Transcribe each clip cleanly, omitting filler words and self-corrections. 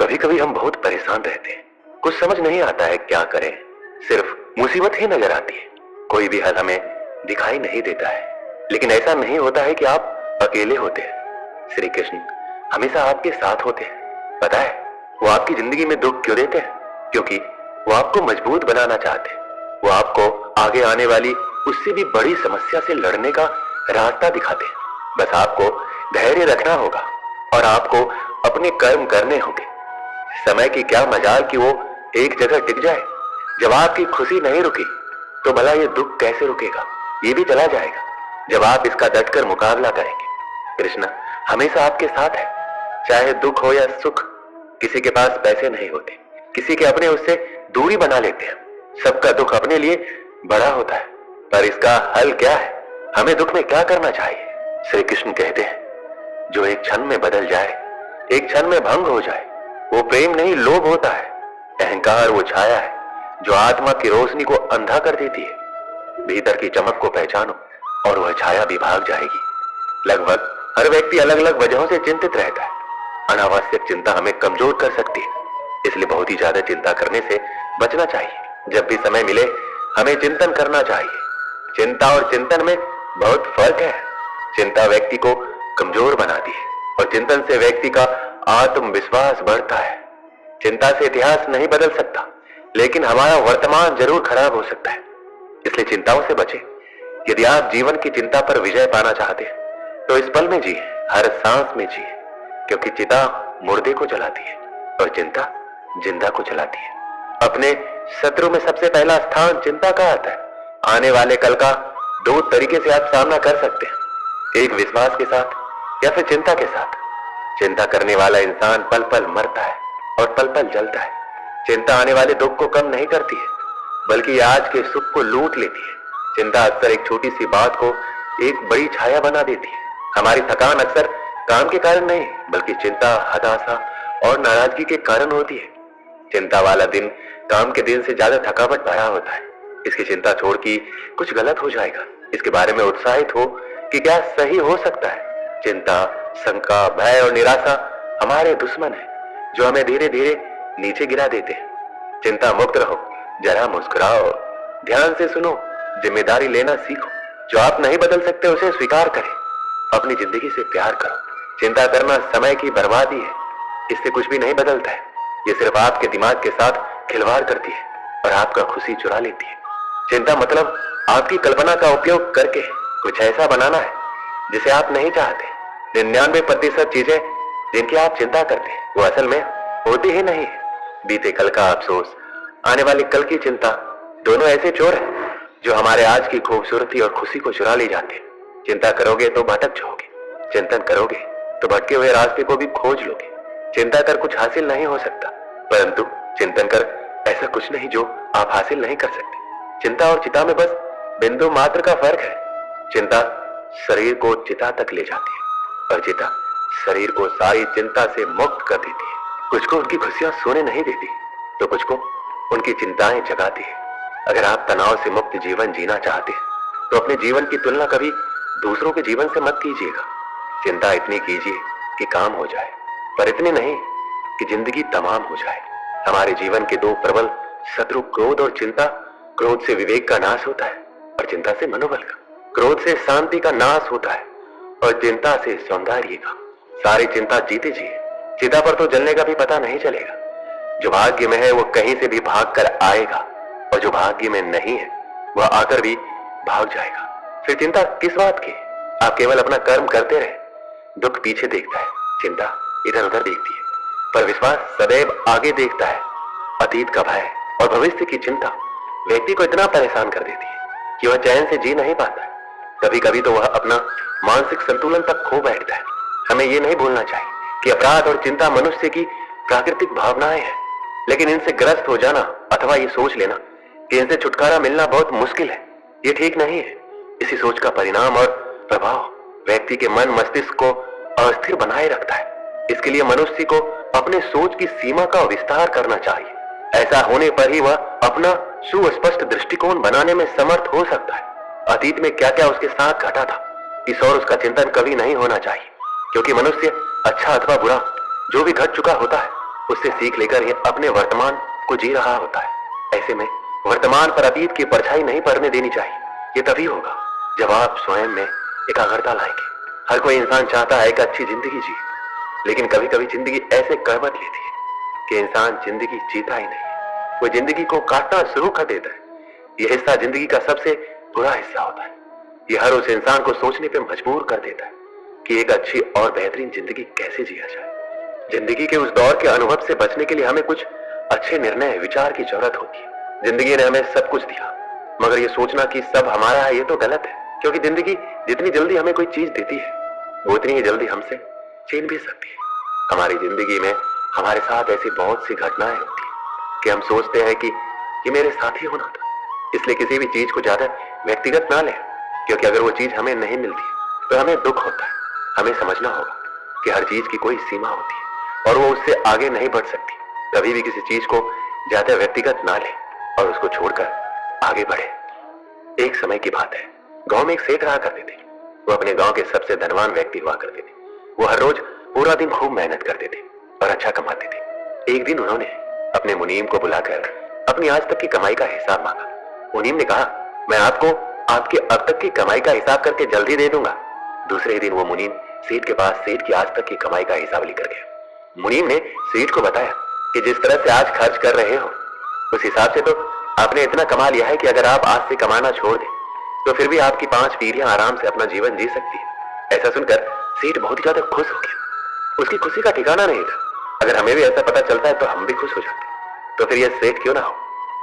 कभी कभी हम बहुत परेशान रहते हैं, कुछ समझ नहीं आता है क्या करें, सिर्फ मुसीबत ही नजर आती है। कोई भी हल हमें दिखाई नहीं देता है, लेकिन ऐसा नहीं होता है कि आप अकेले होते हैं। श्री कृष्ण हमेशा आपके साथ होते हैं। पता है वो आपकी जिंदगी में दुख क्यों देते हैं? क्योंकि वो आपको मजबूत बनाना चाहते हैं। वो आपको आगे आने वाली उससे भी बड़ी समस्या से लड़ने का रास्ता दिखाते हैं। बस आपको धैर्य रखना होगा और आपको अपने कर्म करने होंगे। समय की क्या मजाल कि वो एक जगह टिक जाए। जब आपकी खुशी नहीं रुकी तो भला ये दुख कैसे रुकेगा? ये भी चला जाएगा जब आप इसका डटकर मुकाबला करेंगे। कृष्ण हमेशा आपके साथ है, चाहे दुख हो या सुख। किसी के पास पैसे नहीं होते, किसी के अपने उससे दूरी बना लेते हैं। सबका दुख अपने लिए बड़ा होता है, पर इसका हल क्या है? हमें दुख में क्या करना चाहिए? श्री कृष्ण कहते हैं, जो एक क्षण में बदल जाए, एक क्षण में भंग हो जाए, वो प्रेम नहीं लोभ होता है। अहंकार वो छाया है जो आत्मा की रोशनी को अंधा कर देती है। भीतर की चमक को पहचानो और वह छाया भी भाग जाएगी। लगभग हर व्यक्ति अलग अलग वजहों से चिंतित रहता है। अनावश्यक चिंता हमें कमजोर कर सकती है, इसलिए बहुत ही ज्यादा चिंता करने से बचना चाहिए। जब भी समय मिले हमें चिंतन करना चाहिए। चिंता और चिंतन में बहुत फर्क है। चिंता व्यक्ति को कमजोर बनाती है और चिंतन से व्यक्ति का आत्मविश्वास बढ़ता है। चिंता से इतिहास नहीं बदल सकता, लेकिन हमारा वर्तमान जरूर खराब हो सकता है। इसलिए चिंताओं से बचें। यदि आप जीवन की चिंता पर विजय पाना चाहते हैं तो इस पल में जिए, हर सांस में जिए, क्योंकि चिता मुर्दे को जलाती है और चिंता जिंदा को जलाती है। अपने शत्रु में सबसे पहला स्थान चिंता का आता है। आने वाले कल का दो तरीके से आप सामना कर सकते हैं, एक विश्वास के साथ या फिर चिंता के साथ। चिंता करने वाला इंसान पल पल मरता है और पल पल जलता है। चिंता आने वाले दुख को कम नहीं करती है, बल्कि आज के सुख को लूट लेती है। चिंता अक्सर एक छोटी सी बात को एक बड़ी छाया बना देती है। हमारी थकान अक्सर काम के कारण नहीं, बल्कि चिंता, हताशा और नाराजगी के कारण होती है। चिंता वाला दिन काम के दिन से ज्यादा थकावट भरा होता है। इसकी चिंता छोड़ कि कुछ गलत हो जाएगा, इसके बारे में उत्साहित हो कि क्या सही हो सकता है। चिंता, शंका, भय और निराशा हमारे दुश्मन है जो हमें धीरे धीरे नीचे गिरा देते हैं। चिंता मुक्त रहो, जरा मुस्कुराओ, ध्यान से सुनो, जिम्मेदारी लेना सीखो। जो आप नहीं बदल सकते उसे स्वीकार करें। अपनी जिंदगी से प्यार करो। चिंता करना समय की बर्बादी है, इससे कुछ भी नहीं बदलता है। ये सिर्फ आपके दिमाग के साथ खिलवाड़ करती है और आपका खुशी चुरा लेती है। चिंता मतलब आपकी कल्पना का उपयोग करके कुछ ऐसा बनाना है जिसे आप नहीं चाहते। 99% चीजें जिनकी आप चिंता करते हैं वो असल में होती ही नहीं है। बीते कल का अफसोस, आने वाले कल की चिंता, दोनों ऐसे चोर हैं जो हमारे आज की खूबसूरती और खुशी को चुरा ले जाते हैं। चिंता करोगे तो भटक जाओगे, चिंतन करोगे तो भटके हुए रास्ते को भी खोज लोगे। चिंता कर कुछ हासिल नहीं हो सकता, परंतु चिंतन कर ऐसा कुछ नहीं जो आप हासिल नहीं कर सकते। चिंता और चिता में बस बिंदु मात्र का फर्क है। चिंता शरीर को चिता तक ले जाती है और चिता शरीर को सारी चिंता से मुक्त कर देती है। कुछ को उनकी खुशियां सोने नहीं देती तो कुछ को उनकी चिंताएं जगाती है। अगर आप तनाव से मुक्त जीवन जीना चाहते हैं तो अपने जीवन की तुलना कभी दूसरों के जीवन से मत कीजिएगा। चिंता इतनी कीजिए कि काम हो जाए, पर इतनी नहीं कि जिंदगी तमाम हो जाए। हमारे जीवन के दो प्रबल शत्रु क्रोध और चिंता। क्रोध से विवेक का नाश होता है और चिंता से मनोबल का। क्रोध से शांति का नाश होता है और चिंता से सौंदर्य का। सारी चिंता जीते जिए। चिता पर तो जलने का भी पता नहीं चलेगा। जो भाग्य में है वो कहीं से भी भाग कर आएगा और जो भाग्य में नहीं है वह आकर भी भाग जाएगा। फिर चिंता किस बात की? आप केवल अपना कर्म करते रहे। दुख पीछे देखता है, चिंता इधर उधर देखती है, पर विश्वास सदैव आगे देखता है। अतीत का भय और भविष्य की चिंता व्यक्ति को इतना परेशान कर देती है कि वह चैन से जी नहीं पाता है। कभी कभी तो वह अपना मानसिक संतुलन तक खो बैठता है। हमें यह नहीं भूलना चाहिए कि अपराध और चिंता मनुष्य की प्राकृतिक भावनाएं हैं, लेकिन इनसे ग्रस्त हो जाना अथवा ये सोच लेना कि इनसे छुटकारा मिलना बहुत मुश्किल है, ये ठीक नहीं है। इसी सोच का परिणाम और प्रभाव व्यक्ति के मन मस्तिष्क को अस्थिर बनाए रखता है। इसके लिए मनुष्य को अपने सोच की सीमा का विस्तार करना चाहिए। ऐसा होने पर ही वह अपना सुस्पष्ट दृष्टिकोण बनाने में समर्थ हो सकता है। अतीत में क्या क्या उसके साथ घटा था, इस और उसका चिंतन कभी नहीं होना चाहिए, क्योंकि मनुष्य अच्छा अथवा बुरा जो भी घट चुका होता है उससे सीख लेकर ये अपने वर्तमान को जी रहा होता है। ऐसे में वर्तमान पर अतीत की परछाई नहीं पड़ने देनी चाहिए। ये तभी होगा जब आप स्वयं में एकाग्रता लाएंगे। हर कोई इंसान चाहता है कि अच्छी जिंदगी जिए, लेकिन कभी कभी जिंदगी ऐसे करवट लेती है कि इंसान जिंदगी जीता ही नहीं, वो जिंदगी को काटना शुरू कर देता है। यह हिस्सा जिंदगी का सबसे बुरा हिस्सा होता है। यह हर उस इंसान को सोचने पर मजबूर कर देता है कि एक अच्छी और बेहतरीन जिंदगी कैसे जिया जाए। जिंदगी के उस दौर के अनुभव से बचने के लिए हमें कुछ अच्छे निर्णय विचार की जरूरत होती है। जिंदगी ने हमें सब कुछ दिया, मगर ये सोचना कि सब हमारा है ये तो गलत है, क्योंकि जिंदगी जितनी जल्दी हमें कोई चीज देती है वो उतनी ही जल्दी हमसे छीन भी सकती है। हमारी जिंदगी में हमारे साथ ऐसी बहुत सी घटनाएं होती है कि हम सोचते हैं कि ये मेरे साथ ही होना था। इसलिए किसी भी चीज को ज्यादा व्यक्तिगत ना लें, क्योंकि अगर वो चीज हमें नहीं मिलती तो हमें दुख होता है। हमें समझना होगा कि हर चीज की कोई सीमा होती है और वो उससे आगे नहीं बढ़ सकती। कभी भी किसी चीज को ज्यादा व्यक्तिगत ना ले और उसको छोड़कर आगे बढ़े। एक समय की बात है, गांव में एक सेठ रहा करते थे। वो अपने गांव के सबसे धनवान व्यक्ति हुआ करते थे। वो हर रोज पूरा दिन खूब मेहनत करते थे और अच्छा कमाते थे। एक दिन उन्होंने अपने मुनीम को बुलाकर अपनी आज तक की कमाई का हिसाब मांगा। मुनीम ने कहा, मैं आपको आपके अब तक की कमाई का हिसाब करके जल्दी दे दूंगा। दूसरे दिन वो मुनीम सेठ के पास सेठ की आज तक की कमाई का हिसाब लेकर गया। मुनीम ने सेठ को बताया कि जिस तरह से आज खर्च कर रहे हो उस हिसाब से तो आपने इतना कमा लिया है कि अगर आप आज से कमाना छोड़ दें तो फिर भी आपकी 5 पीढ़ियां आराम से अपना जीवन जी सकती है। ऐसा सुनकर सेठ बहुत ही ज्यादा खुश हो गया। उसकी खुशी का ठिकाना नहीं था। अगर हमें भी ऐसा पता चलता है तो हम भी खुश हो जाते, तो फिर यह सेठ क्यों ना हो।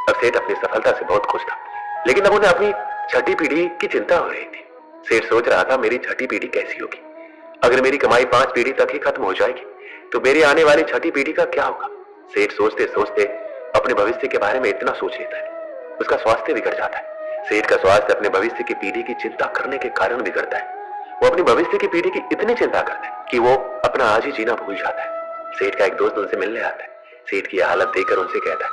अब सेठ अपनी सफलता से बहुत खुश था, लेकिन अब उन्हें अपनी छठी पीढ़ी की चिंता हो रही थी। सेठ सोच रहा था, मेरी छठी पीढ़ी कैसी होगी? अगर मेरी कमाई 5 पीढ़ी तक ही खत्म हो जाएगी तो मेरी आने वाली छठी पीढ़ी का क्या होगा? सेठ सोचते सोचते अपने भविष्य के बारे में इतना सोच लेता है, उसका स्वास्थ्य बिगड़ जाता है। सेठ का स्वास्थ्य अपने भविष्य की पीढ़ी की चिंता करने के कारण बिगड़ता है। वो अपनी भविष्य की पीढ़ी की इतनी चिंता करता है कि वो अपना आज ही जीना भूल जाता है। सेठ का एक दोस्त उनसे मिलने आता है। सेठ की हालत देखकर उनसे कहता है,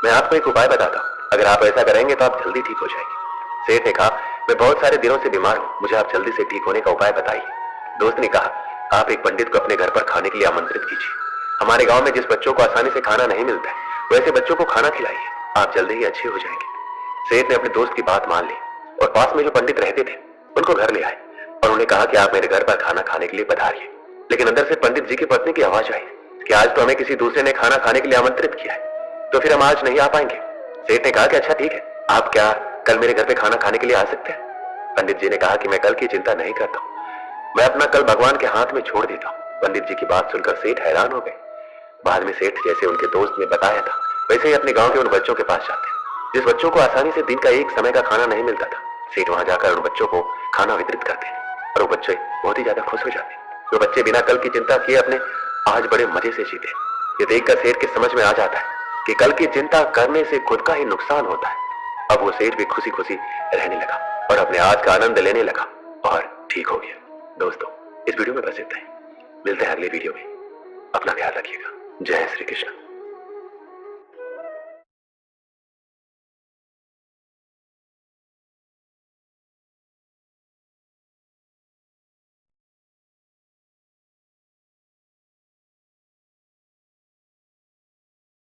मैं आपको एक उपाय बताता हूँ, अगर आप ऐसा करेंगे तो आप जल्दी ठीक हो जाएंगे। सेठ ने कहा, मैं बहुत सारे दिनों से बीमार हूँ, मुझे आप जल्दी से ठीक होने का उपाय बताइए। दोस्त ने कहा, आप एक पंडित को अपने घर पर खाने के लिए आमंत्रित कीजिए। हमारे गांव में जिस बच्चों को आसानी से खाना नहीं मिलता है वैसे बच्चों को खाना खिलाइए, आप जल्दी ही अच्छे हो जाएंगे। सेठ ने अपने दोस्त की बात मान ली और पास में जो पंडित रहते थे उनको घर ले आए और उन्हें कहा कि आप मेरे घर पर खाना खाने के लिए पधारिए। लेकिन अंदर से पंडित जी की पत्नी की आवाज आई कि आज तो हमें किसी दूसरे ने खाना खाने के लिए आमंत्रित किया है, तो फिर हम आज नहीं आ पाएंगे। सेठ ने कहा कि अच्छा ठीक है, आप क्या कल मेरे घर पे खाना खाने के लिए आ सकते हैं? पंडित जी ने कहा कि मैं कल की चिंता नहीं करता हूँ, मैं अपना कल भगवान के हाथ में छोड़ देता हूँ। पंडित जी की बात सुनकर सेठ हैरान हो गए। बाद में सेठ जैसे उनके दोस्त ने बताया था वैसे ही अपने गांव के उन बच्चों के पास जाते हैं जिस बच्चों को आसानी से दिन का एक समय का खाना नहीं मिलता था। सेठ वहां जाकर उन बच्चों को खाना वितरित करते हैं और वो बच्चे बहुत ही ज्यादा खुश हो जाते हैं। वो बच्चे बिना कल की चिंता किए अपने आज बड़े मजे से जीते। ये देखकर सेठ के समझ में आ जाता है कि कल की चिंता करने से खुद का ही नुकसान होता है। अब वो सेठ भी खुशी खुशी रहने लगा और अपने आज का आनंद लेने लगा और ठीक हो गया। दोस्तों, इस वीडियो में बस इतना ही। मिलते हैं अगले वीडियो में। अपना ख्याल रखिएगा। जय श्री कृष्ण।